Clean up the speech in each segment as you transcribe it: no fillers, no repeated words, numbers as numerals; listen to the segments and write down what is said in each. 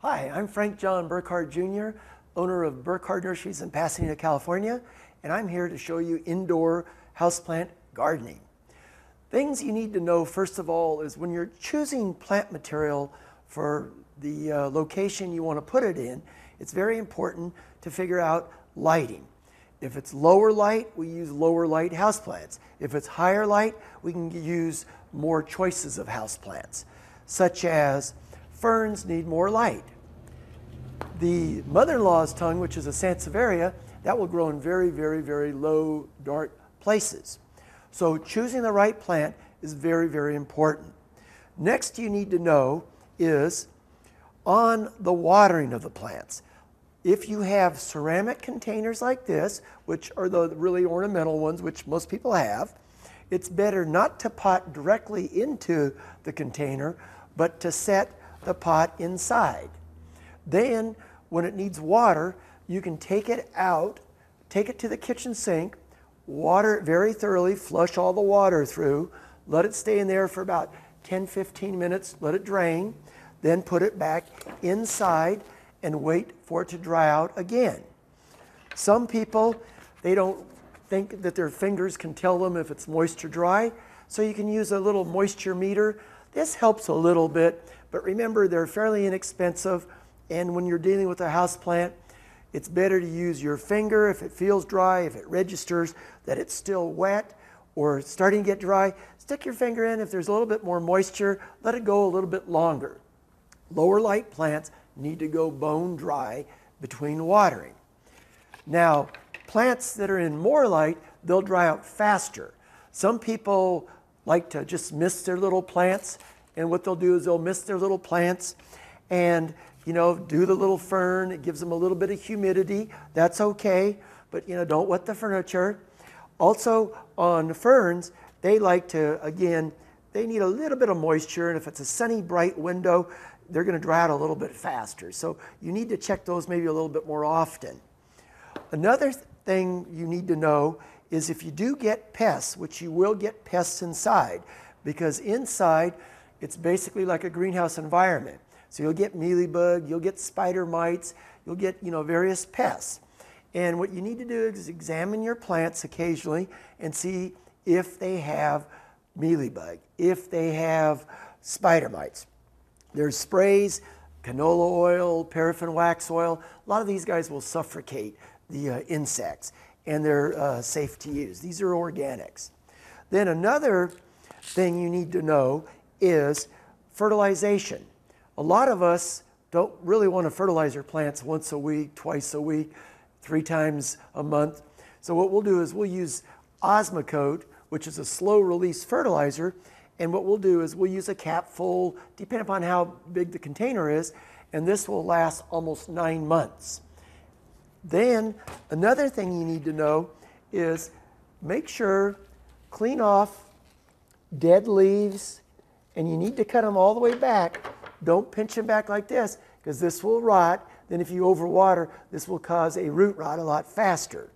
Hi, I'm Frank John Burkhardt Jr., owner of Burkhardt Nurseries in Pasadena, California, and I'm here to show you indoor houseplant gardening. Things you need to know first of all is when you're choosing plant material for the location you want to put it in, it's very important to figure out lighting. If it's lower light, we use lower light houseplants. If it's higher light, we can use more choices of houseplants, such as ferns need more light. The mother-in-law's tongue, which is a sansevieria, that will grow in very, very, very low, dark places. So choosing the right plant is very, very important. Next you need to know is on the watering of the plants. If you have ceramic containers like this, which are the really ornamental ones, which most people have, it's better not to pot directly into the container, but to set the pot inside. Then, when it needs water, you can take it out, take it to the kitchen sink, water it very thoroughly, flush all the water through, let it stay in there for about 10-15 minutes, let it drain, then put it back inside and wait for it to dry out again. Some people, they don't think that their fingers can tell them if it's moist or dry, so you can use a little moisture meter. This helps a little bit, but remember they're fairly inexpensive, and when you're dealing with a house plant, it's better to use your finger if it feels dry, if it registers that it's still wet or starting to get dry. Stick your finger in. If there's a little bit more moisture, let it go a little bit longer. Lower light plants need to go bone dry between watering. Now, plants that are in more light, they'll dry out faster. Some people like to just mist their little plants, and what they'll do is they'll mist their little plants and do the little fern. It gives them a little bit of humidity. That's okay, but don't wet the furniture. Also on ferns, they like to, again, they need a little bit of moisture, and if it's a sunny, bright window, they're going to dry out a little bit faster. So you need to check those maybe a little bit more often. Another thing you need to know is if you do get pests, which you will get pests inside, because inside it's basically like a greenhouse environment. So you'll get mealybug, you'll get spider mites, you'll get various pests. And what you need to do is examine your plants occasionally and see if they have mealybug, if they have spider mites. There's sprays, canola oil, paraffin wax oil. A lot of these guys will suffocate the insects, and they're safe to use. These are organics. Then another thing you need to know is fertilization. A lot of us don't really want to fertilize our plants once a week, twice a week, 3 times a month. So what we'll do is we'll use Osmocote, which is a slow release fertilizer, and what we'll do is we'll use a cap full, depending upon how big the container is, and this will last almost 9 months. Then another thing you need to know is make sure, clean off dead leaves, and you need to cut them all the way back. Don't pinch them back like this, because this will rot. Then if you overwater, this will cause a root rot a lot faster.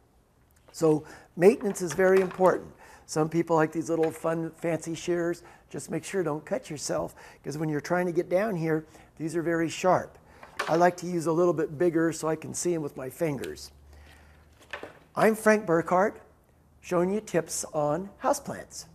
So maintenance is very important. Some people like these little fun, fancy shears. Just make sure don't cut yourself, because when you're trying to get down here, these are very sharp. I like to use a little bit bigger so I can see them with my fingers. I'm Frank Burkhardt, showing you tips on houseplants.